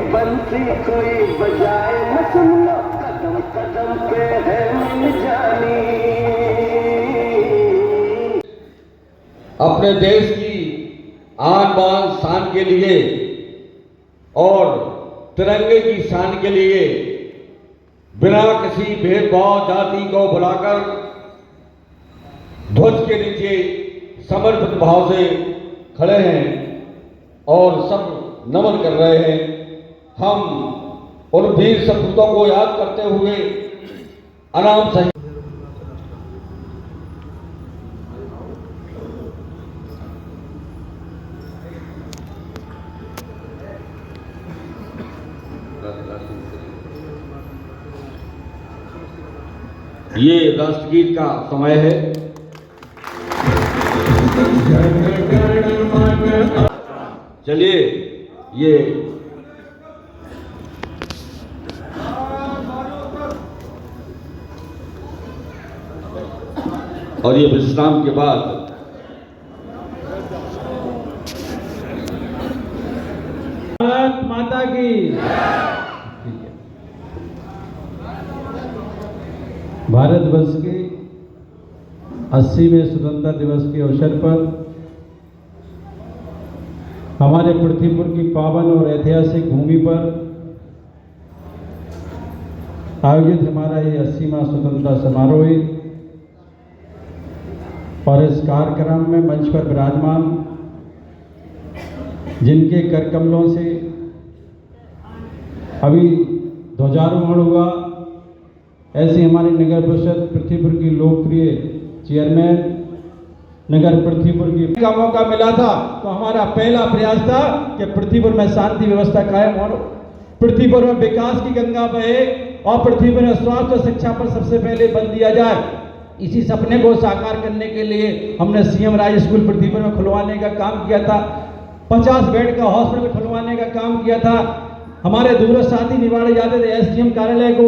बंसी कोई बजाए न सुन लो, कदम कदम पे है मिल जानी। अपने देश की आन बान शान के लिए और तिरंगे की शान के लिए बिना किसी भेदभाव जाति को बुलाकर ध्वज के नीचे समर्पित भाव से खड़े हैं और सब नमन कर रहे हैं। हम उन वीर सपूतों को याद करते हुए अनाम सही ये राष्ट्रगीत का समय है। चलिए ये और ये विश्राम के बाद भारत माता की। भारतवर्ष के 80वें स्वतंत्रता दिवस के अवसर पर हमारे पृथ्वीपुर की पावन और ऐतिहासिक भूमि पर आयोजित हमारा ये 80वां स्वतंत्रता समारोह और इस कार्यक्रम में मंच पर विराजमान जिनके कर कमलों से अभी ध्वजारोहण हुआ, ऐसे हमारे नगर परिषद पृथ्वीपुर की लोकप्रिय चेयरमैन नगर पृथ्वीपुर की का मौका मिला था, तो हमारा पहला प्रयास था कि पृथ्वीपुर में शांति व्यवस्था कायम हो, पृथ्वीपुर में विकास की गंगा बहे और पृथ्वीपुर में स्वास्थ्य और शिक्षा पर सबसे पहले बल दिया जाए। इसी सपने को साकार करने के लिए हमने सीएम राज स्कूल पृथ्वीपुर में खुलवाने का काम किया था, 50 बेड का हॉस्पिटल खुलवाने का काम किया था, हमारे दूरस्थ साथी निवाड़े जाते थे एसडीएम कार्यालय को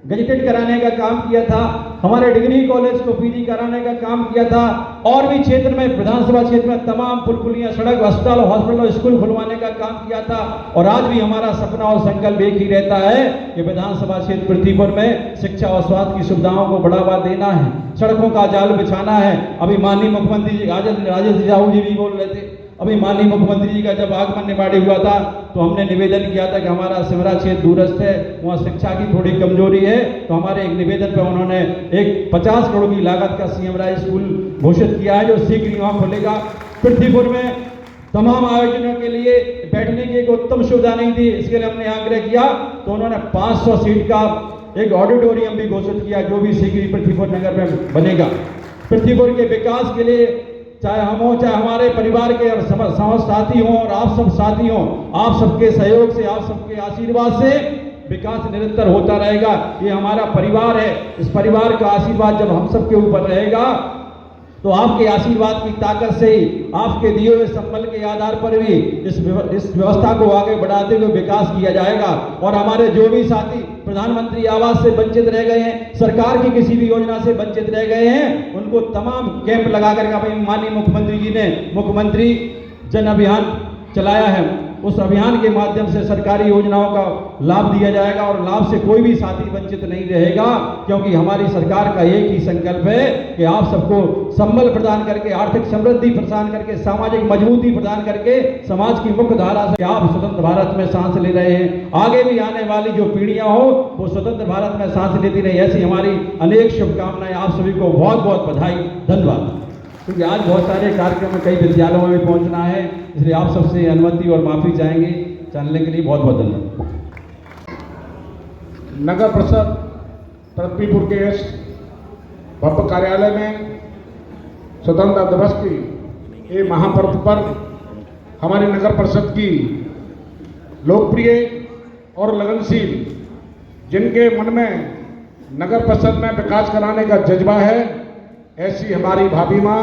गजेटेड कराने का काम किया था, हमारे डिग्री कॉलेज को पीजी कराने का काम किया था, और भी क्षेत्र में विधानसभा क्षेत्र में तमाम पुल पुलियां, सड़क, अस्पताल, हॉस्पिटल और स्कूल खुलवाने का काम किया था। और आज भी हमारा सपना और संकल्प एक ही रहता है कि विधानसभा क्षेत्र पृथ्वीपुर में शिक्षा और स्वास्थ्य की सुविधाओं को बढ़ावा देना है, सड़कों का जाल बिछाना है। अभी माननीय मुख्यमंत्री जी राजेश साहू जी भी बोल रहे थे, अभी माननीय मुख्यमंत्री जी का जब आगमन निवाड़ी हुआ था तो हमने निवेदन किया था कि हमारा सिमरा क्षेत्र दूरस्थ है, वहाँ शिक्षा की थोड़ी कमजोरी है, तो हमारे एक निवेदन पर उन्होंने एक 50 करोड़ की लागत का सीएम राज स्कूल घोषित किया है, जो शीघ्र ही वहाँ खुलेगा। पृथ्वीपुर में तमाम आयोजनों के लिए बैठने की एक उत्तम सुविधा नहीं थी, इसके लिए हमने आग्रह किया तो उन्होंने 500 सीट का एक ऑडिटोरियम भी घोषित किया, जो भी शीघ्र ही पृथ्वीपुर नगर में बनेगा। पृथ्वीपुर के विकास के लिए चाहे हम हो, चाहे हमारे परिवार के समस्त साथी हों और आप सब साथी हों, आप सबके सहयोग से, आप सबके आशीर्वाद से विकास निरंतर होता रहेगा। ये हमारा परिवार है, इस परिवार का आशीर्वाद जब हम सबके ऊपर रहेगा तो आपके आशीर्वाद की ताकत से ही, आपके दिए हुए संबल के आधार पर भी इस व्यवस्था को आगे बढ़ाते हुए विकास किया जाएगा। और हमारे जो भी साथी प्रधानमंत्री आवास से वंचित रह गए हैं, सरकार की किसी भी योजना से वंचित रह गए हैं, उनको तमाम कैंप लगा करके माननीय मुख्यमंत्री जी ने मुख्यमंत्री जन अभियान चलाया है, उस अभियान के माध्यम से सरकारी योजनाओं का लाभ दिया जाएगा और लाभ से कोई भी साथी वंचित नहीं रहेगा, क्योंकि हमारी सरकार का एक ही संकल्प है कि आप सबको संबल प्रदान करके, आर्थिक समृद्धि प्रदान करके, सामाजिक मजबूती प्रदान करके, समाज की मुख्य धारा से आप स्वतंत्र भारत में सांस ले रहे हैं, आगे भी आने वाली जो पीढ़ियां हो वो स्वतंत्र भारत में सांस लेती रहे, ऐसी हमारी अनेक शुभकामनाएं। आप सभी को बहुत बहुत बधाई, धन्यवाद। क्योंकि आज बहुत सारे कार्यक्रम में कई विद्यालयों में भी पहुंचना है, इसलिए आप सबसे अनुमति और माफी चाहेंगे, जानने के लिए बहुत बहुत धन्यवाद। नगर परिषद पृथ्वीपुर के इस भव्य कार्यालय में स्वतंत्रता दिवस की ये महापर्व पर हमारी नगर परिषद की लोकप्रिय और लगनशील, जिनके मन में नगर परिषद में विकास कराने का जज्बा है, ऐसी हमारी भाभी माँ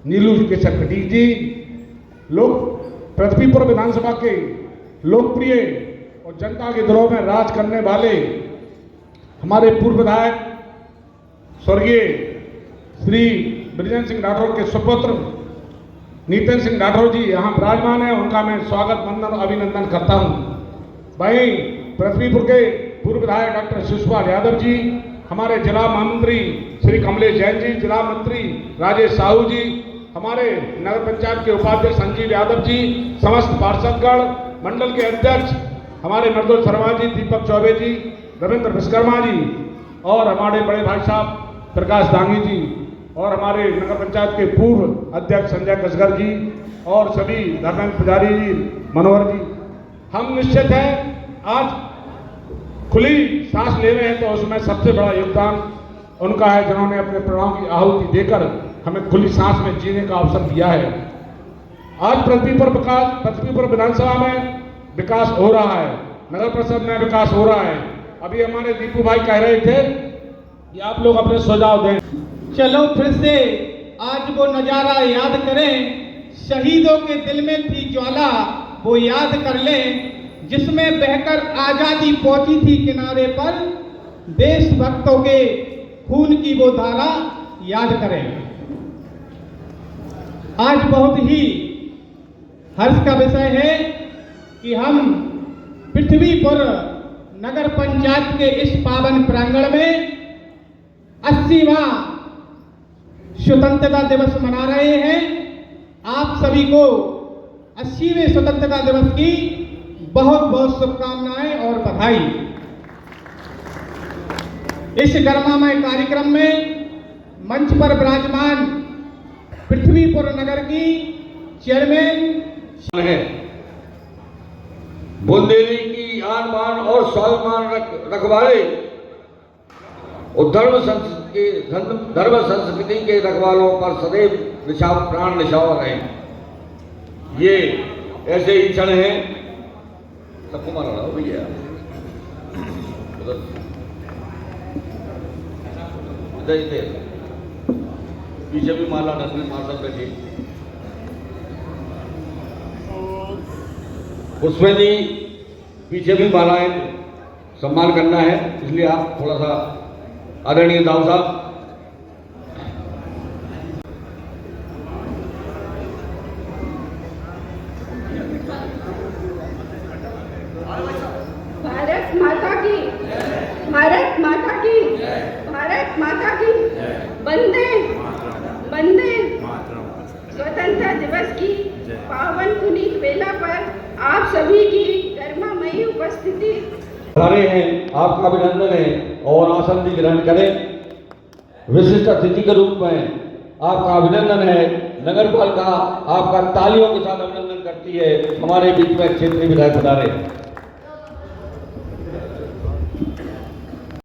नीलू केशव खटीक जी, लोग पृथ्वीपुर विधानसभा के लोकप्रिय और जनता के दिलों में राज करने वाले हमारे पूर्व विधायक स्वर्गीय श्री बृजेंद्र सिंह राठौर के सुपुत्र नितिन सिंह राठौर जी यहाँ विराजमान है। उनका मैं स्वागत वंदन और अभिनंदन करता हूँ। वहीं पृथ्वीपुर के पूर्व विधायक डॉक्टर शिशुपाल यादव जी, हमारे जिला महामंत्री श्री कमलेश जैन जी, जिला मंत्री राजेश साहू जी, हमारे नगर पंचायत के उपाध्यक्ष संजीव यादव जी, समस्त पार्षदगण, मंडल के अध्यक्ष हमारे मर्दुल शर्मा जी, दीपक चौबे जी, रविंद्र विश्वकर्मा जी और हमारे बड़े भाई साहब प्रकाश दांगी जी और हमारे नगर पंचायत के पूर्व अध्यक्ष संजय कसगर जी और सभी धर्मेंद्र पुजारी जी, मनोहर जी, हम निश्चित हैं आज खुली सांस ले रहे हैं तो उसमें सबसे बड़ा योगदान उनका है जिन्होंने अपने प्राणों की आहुति देकर हमें खुली सांस में जीने का अवसर दिया है। आज पृथ्वीपुर विधानसभा में विकास हो रहा है, नगर परिषद में विकास हो रहा है। अभी हमारे दीपू भाई कह रहे थे कि आप लोग अपने सुझाव दें। चलो फिर से आज वो नजारा याद करें, शहीदों के दिल में थी ज्वाला वो याद कर लें, जिसमें बहकर आजादी पहुंची थी किनारे पर, देशभक्तों के खून की वो धारा याद करें। आज बहुत ही हर्ष का विषय है कि हम पृथ्वीपुर नगर पंचायत के इस पावन प्रांगण में 80वां स्वतंत्रता दिवस मना रहे हैं। आप सभी को 80वें स्वतंत्रता दिवस की बहुत बहुत शुभकामनाएं और बधाई। इस गर्मामय कार्यक्रम में मंच पर विराजमान पृथ्वीपुर नगर की चेयरमैन है, बुंदेली की आन बान और स्वाभिमान रखवाले और धर्म संस्कृति के रखवालों पर सदैव प्राण निछावर रहे। ये ऐसे ही क्षण हैं, सबको मारा रहा भैया पीछे भी माला नस्ल मार्शल बैठे, उसमें भी पीछे भी मालाएं सम्मान करना है, इसलिए आप थोड़ा सा आदरणीय दाऊ साहब। भारत माता की, भारत माता की, भारत माता की, वंदे वंदे। स्वतंत्रता दिवस की पावन पुनीत बेला पर आप सभी की गर्मामयी उपस्थिति रहे हैं, आपका अभिनंदन है और आसन भी ग्रहण करें। विशिष्ट अतिथि के रूप में आपका अभिनंदन है। नगरपालिका आपका तालियों के साथ अभिनंदन करती है। हमारे बीच में क्षेत्रीय विधायक पधारे।